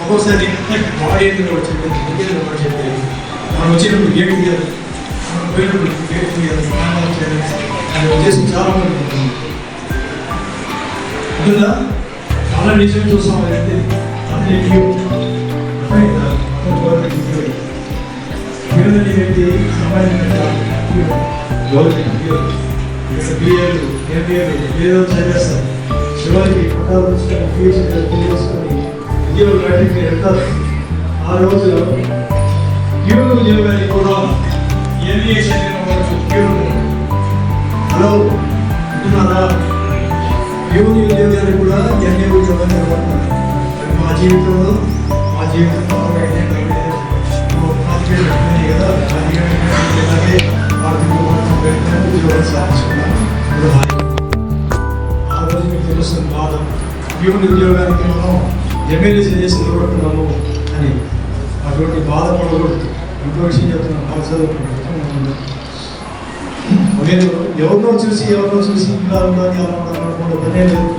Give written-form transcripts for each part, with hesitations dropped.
ఒక్కోసారి బాడీ ఎందుకు వచ్చింది ఇంకేదో చెప్పేది మనం వచ్చినప్పుడు గేట్ తీయాలి మనం పోయినప్పుడు గేట్ తీయాలి స్నానాలు చేయాలి అనే ఉద్దేశం చాలా మంది ఉంటుంది. అందులో చాలా నిజం చూస్తాం అయితే అన్ని దేవుని వ్యక్తి సంబంధించిన బిఏలు ఎంబీఏలు ఏదో చదివేస్తారు. చివరికి పట్టాలు తీసుకొని ఫీజు తీసుకొని ఉద్యోగులు బయటికి వెళ్తారు. ఆ రోజులో ప్యూర్ ఉద్యోగాన్ని కూడా ఎంబీఏ చదివిన వాళ్ళు ప్యూర్ హలో అంటున్నారా? ప్యూర్ ఉద్యోగాన్ని కూడా ఎంఏ ఉద్యోగాన్ని ఇవ్వబడతారు. మా జీవితం కదా అలాగే ఉద్యోగం సాధించుకున్నాం. ఆ రోజు మీకు తెలుస్తుంది బాధ. ప్యూర్ ఉద్యోగానికి మనం ఎమ్మెల్యే చేసి నిలబడుతున్నాము అని అటువంటి బాధపడకూడదు. ఇంకో విషయం చెప్తున్నాను, బాగా చదువుకుంటున్నాను. నేను ఎవరినో చూసి ఇలా ఉండాలి అలా ఉండాలనుకోవడం పనే లేదు.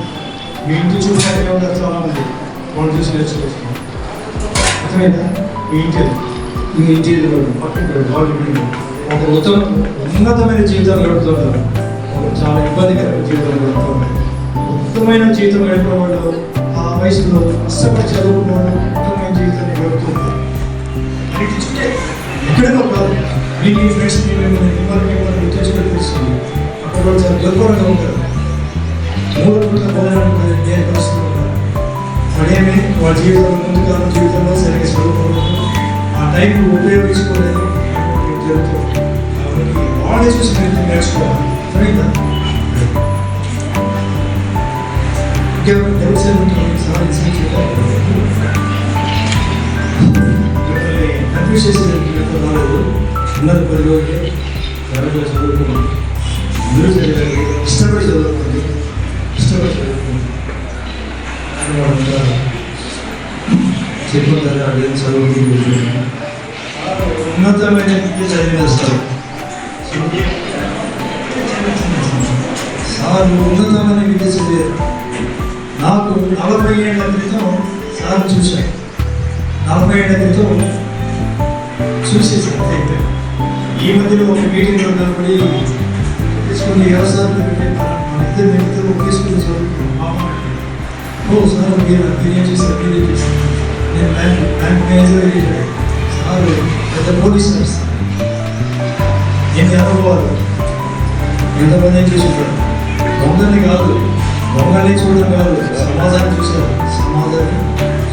మీ ఇంటి చూసాకే ఉంటారు చాలా మంది, వాళ్ళు చూసి నేర్చుకోవచ్చు. అర్థమైందా? మీ ఇంటి పక్కన వాళ్ళు ఒక ఉన్నతమైన జీవితాలు గడుపుతున్నారు, చాలా ఇబ్బందికరమైన జీవితాలు గడుపుతున్నారు. ఉత్తమమైన జీవితం గడిపిన వాళ్ళు ఆ వయసులో కష్టపడి చదువుకున్న వాళ్ళు ఉత్తమమైన జీవితాన్ని గడుపుతున్నారు. ఎక్కడో కాదు, మీకు ఫ్రెండ్స్ తెచ్చుకొని అక్కడ వాళ్ళు చాలా గొప్పగా ఉంటారు. మూడు పూట పోవడానికి నేను కలుస్తూ ఉంటారు. అదేమి వాళ్ళ జీవితంలో ముందుకాలం జీవితంలో సరిగ్గా చదువుకోవడం ఆ టైం ఉపయోగించుకోలేదు జరుగుతుంది. కాబట్టి వాళ్ళే చూసి మీరు నేర్చుకోవాలి. సరిగ్గా కన్ఫ్యూజ్ చేసేది రాలేదు. ఉన్నత పరిలోకి ఎవరిలో చదువుకోండి, అందరూ చదివారు, ఇష్టపడి చదువుకోండి, చెప్పుకుంటారు. అదేం చదువుకుంటుంది ఉన్నతమైన విద్య చదివేస్తారు. సార్ ఉన్నతమైన విద్య చదివారు. నాకు 40 ఏళ్ల క్రితం సార్ చూశాను. 40 ఏళ్ల క్రితం చూసేసాను. ఈ మధ్యలో ఒక మీటింగ్లో కనబడి తీసుకుని వ్యవసాయం మన ఇద్దరు తీసుకుని చదువుకున్నాం. ఓ సార్ మీరేం చేశారు? నేను బ్యాంక్ మేనేజర్ చేశాను. సార్ పెద్ద పోలీసు సార్. ఎన్ని అనుభవాలు, ఎంతమంది ఏం చూసుకుంటారు. దొంగని కాదు, దొంగని చూడడం కాదు, సమాజాన్ని చూశారు. సమాజాన్ని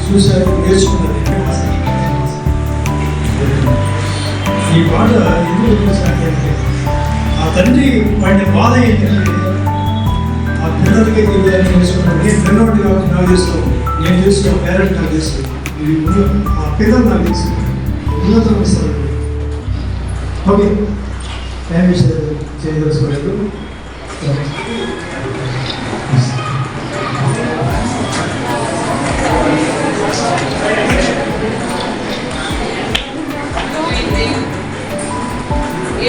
చూశారు, నేర్చుకున్నారు. ఈ పాట ఎందుకు అంటే ఆ తండ్రి పడిన బాధ ఏంటంటే ఆ పిల్లలకి నేర్చుకున్నాను. నేను పిల్లవాడి కాబట్టి నాకు తెలుసు, నేను తెలుసు, పేరెంట్ నాకు తెలుసు, ఆ పిల్లలు నాకు తెలుసు. ఉన్నతం ఇస్తారు. ఓకే, టైం చేయదలుచుకోలేదు.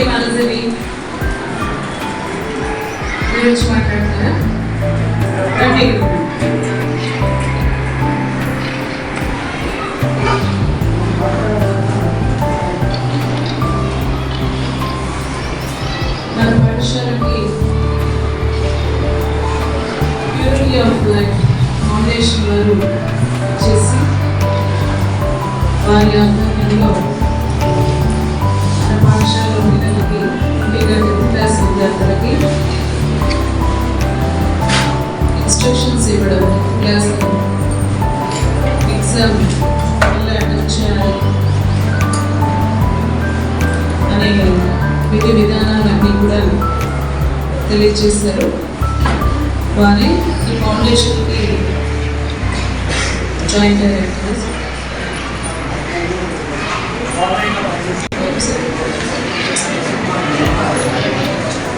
ఏమన్నది మీరు వచ్చి మాట్లాడతారా? రండి. మన పాఠశాలకి ప్యూరిటీ ఆఫ్ లైఫ్ ఫౌండేషన్ వారు చేసి వారి ఆధ్వర్యంలో మన పాఠశాలలో పిల్లలకి క్లాస్ విద్యార్థులకి ఇన్స్ట్రక్షన్స్ ఇవ్వడం, క్లాస్ ఎగ్జామ్ ఎలా అటెండ్ చేయాలి అనే విధి విధానాలన్నీ కూడా తెలియజేశారు. వారే ఈ ఫౌండేషన్కి joint directors.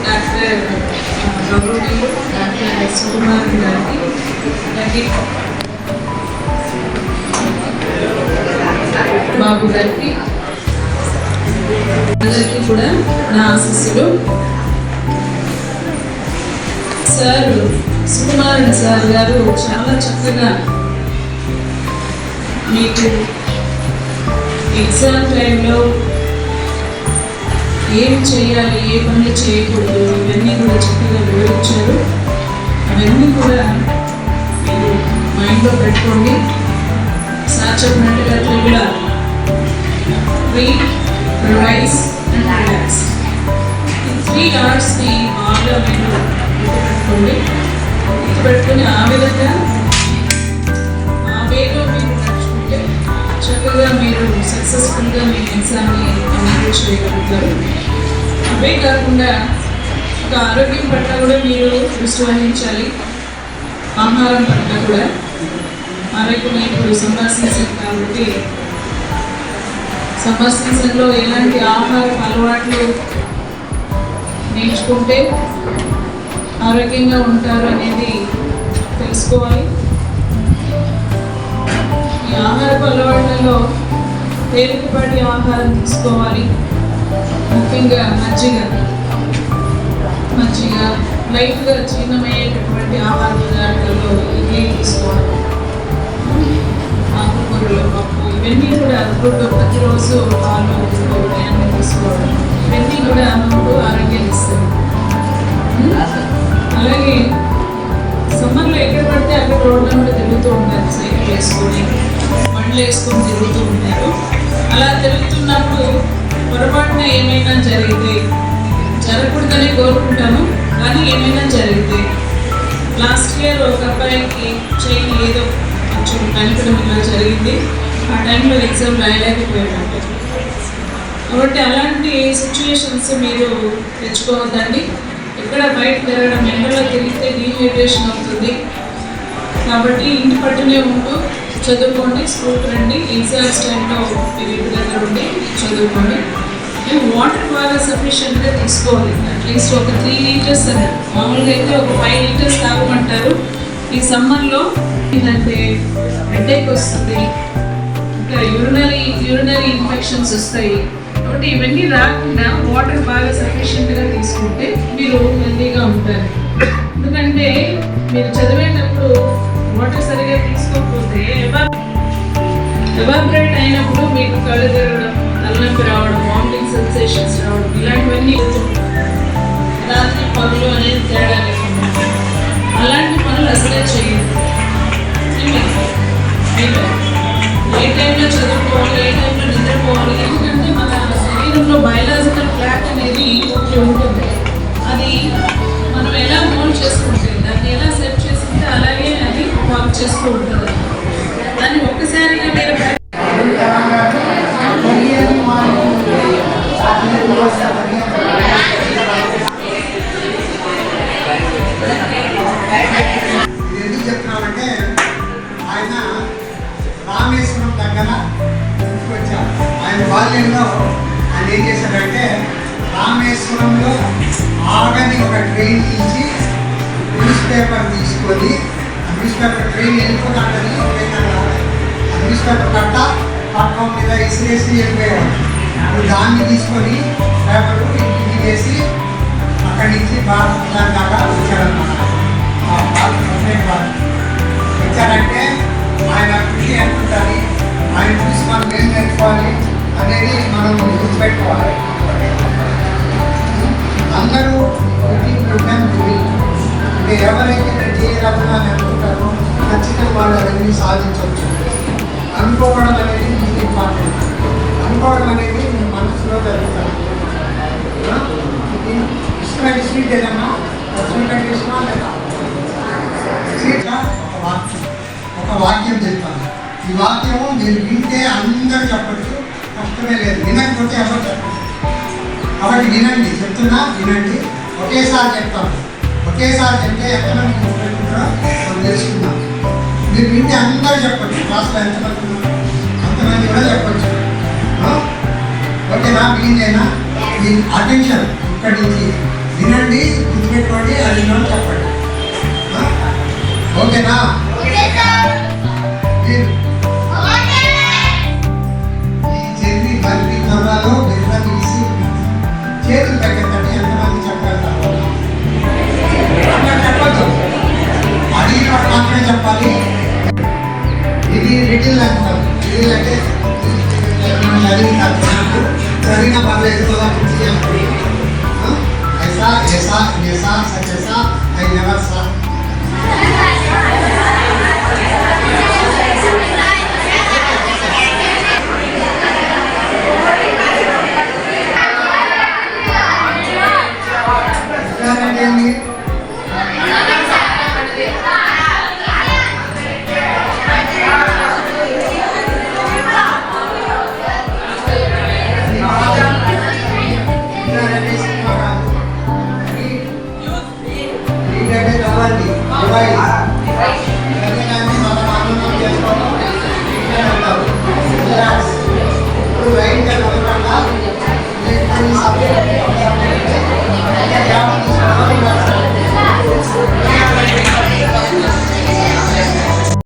Doctor Gauravi, doctor Sukumar గారికి, బాబు గారికి అందరికీ కూడా నా ఆశీస్సులు. సార్ సుకుమార్ సార్ గారు చాలా చక్కగా మీకు ఎగ్జామ్ టైంలో ఏం చేయాలి, ఏ పనులు చేయకూడదు, ఇవన్నీ కూడా చక్కగా వివరించారు. అవన్నీ కూడా మీరు మైండ్లో పెట్టుకోండి. సార్ చెప్పినట్టుగా కూడా రీడ్, రివైజ్ అండ్ రిలాక్స్, ఈ 3 అవర్స్ని బాగా మీరు పెట్టుకోండి. పెట్టుకుని ఆ విధంగా ఆ వేలో మీరు నడుచుకుంటే చక్కగా మీరు సక్సెస్ఫుల్గా మీ ఎగ్జామ్ని కంప్లీట్ చేయగలుగుతారు. అవే కాకుండా ఒక ఆరోగ్యం పట్ల కూడా మీరు దృష్టి వహించాలి. ఆహారం పట్ల కూడా ఆరోగ్యం ఇప్పుడు సమ్మర్ సీజన్ కాబట్టి సమ్మర్ సీజన్లో ఎలాంటి ఆహార అలవాట్లు నేర్చుకుంటే ఆరోగ్యంగా ఉంటారు అనేది తెలుసుకోవాలి. ఈ ఆహారపు అలవాట్లలో తేలికపాటి ఆహారం తీసుకోవాలి. ముఖ్యంగా మజ్జిగ లైట్గా జీర్ణమయ్యేటటువంటి ఆహార పదార్థాల్లో ఇడ్లీ తీసుకోవాలి. ఆకుకూరలు, పప్పు ఇవన్నీ కూడా ప్రతిరోజు పాలు ఉదయాన్నే తీసుకోవడం ఇవన్నీ కూడా మనకు ఆరోగ్యాన్ని ఇస్తుంది. అలాగే సమ్మర్లో ఎక్కడ పడితే అక్కడ రోడ్ల మీద తిరుగుతూ ఉంటారు, సైకిల్ వేసుకొని బండ్లు వేసుకొని తిరుగుతూ ఉంటారు. అలా తిరుగుతున్నప్పుడు పొరపాటున ఏమైనా జరిగితే, జరగకూడదని కోరుకుంటాను కానీ ఏమైనా జరిగితే, లాస్ట్ ఇయర్ ఒక అబ్బాయికి చైన్ ఏదో కొంచెం కనిపడం ఇలా జరిగింది. ఆ టైంలో ఎగ్జామ్ రాయలేకపోయాడు. కాబట్టి అలాంటి సిచ్యువేషన్స్ మీరు తెచ్చుకోవద్దండి. ఎక్కడ బయట తిరగడం, ఎండలో తిరిగితే డీహైడ్రేషన్ అవుతుంది. కాబట్టి ఇంటి పట్టునే ఉంటూ చదువుకోండి, స్కూల్కి రండి. ఎగ్జామ్స్ టైంలో మీరు ఇంటి దగ్గర ఉండి చదువుకోండి. వాటర్ బాగా సఫిషియెంట్గా తీసుకోవాలి. అట్లీస్ట్ ఒక 3 లీటర్స్ అన్నారు. మామూలుగా అయితే ఒక 5 లీటర్స్ తాగమంటారు. ఈ సమ్మర్లో ఏంటంటే హెడేక్ వస్తుంది, ఇంకా యూరినరీ ఇన్ఫెక్షన్స్ వస్తాయి. కాబట్టి ఇవన్నీ రాకుండా వాటర్ బాగా సఫిషియెంట్గా తీసుకుంటే మీరు హెల్తీగా ఉంటారు. ఎందుకంటే మీరు చదివేటప్పుడు వాటర్ సరిగా తీసుకోకపోతే ఎవాపరేట్ అయినప్పుడు మీకు కళ్ళు తిరగడం, తలనొప్పి రావడం, వామిటింగ్ సెన్సేషన్స్ రావడం ఇలాంటివన్నీ రాత్రి పనులు అనేది తేడా లేకుండా అలాంటి పనులు అసలే చేయదు. ఏ టైంలో చదువుకోవాలి, ఏ టైంలో నిద్రపోవాలి. ఎందుకంటే మన శరీరంలో బయలాజికల్ క్లాక్ అనేది ఒకటి ఉంటుంది. అది మనం ఎలా మోల్డ్ చేసుకుంటే, దాన్ని ఎలా సెట్ చేసుకుంటే అలాగే అది వర్క్ చేస్తూ ఉంటుంది. దాన్ని ఒక్కసారిగా మీరు ఎందుకు చెప్తున్నానంటే ఆయన రామేశ్వరం దగ్గర వచ్చారు. ఆయన బాల్యంలో ఆయన ఏం చేశాడంటే రామేశ్వరంలో ఆగని ఒక ట్రైన్ నుంచి న్యూస్ పేపర్ తీసుకొని ఆ న్యూస్ పేపర్ ట్రైన్ వెళ్ళిపోతాడని ఆ న్యూస్ పేపర్ పట్టం మీద ఇసిరేసి వెళ్ళిపోయాడు. అప్పుడు దాన్ని తీసుకొని పేపర్ ఇంటికి వేసి అక్కడి నుంచి భారత దాకా వచ్చాడన్నమాట. వచ్చారంటే ఆయన కృషి అనుకుంటుంది, ఆయన చూసి మనం ఏం నేర్చుకోవాలి అనేది మనం గుర్తుపెట్టుకోవాలి. అందరూ అంటే ఎవరైతే చేయగలరు అని అనుకుంటారో ఖచ్చితంగా వాళ్ళు అవన్నీ సాధించవచ్చు. అనుకోవడం అనేది మీకు ఇంపార్టెంట్. అనుకోవడం అనేది మీ మనసులో జరుగుతుంది. ఇష్టమైన స్వీట్ ఏదన్నా స్వీట్ అంటే ఇష్టమా లేదా? స్వీట్గా ఒక వాక్యం చెప్తాను. ఈ వాక్యము మీరు వింటే అందరూ చెప్పచ్చు, కష్టమే లేదు. వినకపోతే ఎవరు చెప్పచ్చు. కాబట్టి వినండి, చెప్తున్నా వినండి. ఒకేసారి చెప్తాను. ఒకేసారి చెప్తే ఎంతమంది గుర్తుపెట్టుకుంటారో మనం తెలుసుకుందాం. మీరు వింటే అందరూ చెప్పచ్చు. క్లాస్లో ఎంతమంది ఉన్నారు అంతమంది కూడా చెప్పచ్చు. ఓకేనా? వినిందేనా? మీ అటెన్షన్ ఇక్కడి నుంచి వినండి, గుర్తుపెట్టుకోండి, అది చెప్పండి. ఓకేనా? ఈ చెర్రీ బల్లి కర్రలో బెల్ల తీసి చేతులు తగ్గండి. ఎంతమంది చెప్పగలుగుతారు? చెప్పచ్చు. అడిగిన మాత్రమే చెప్పాలి. ఇది లిటిల్ అంటారు. లిటిల్ అంటే చదివిన పర్లేదు కదా పిచ్చి ऐसा ऐसा ऐसा सच ऐसा I never saw. Right.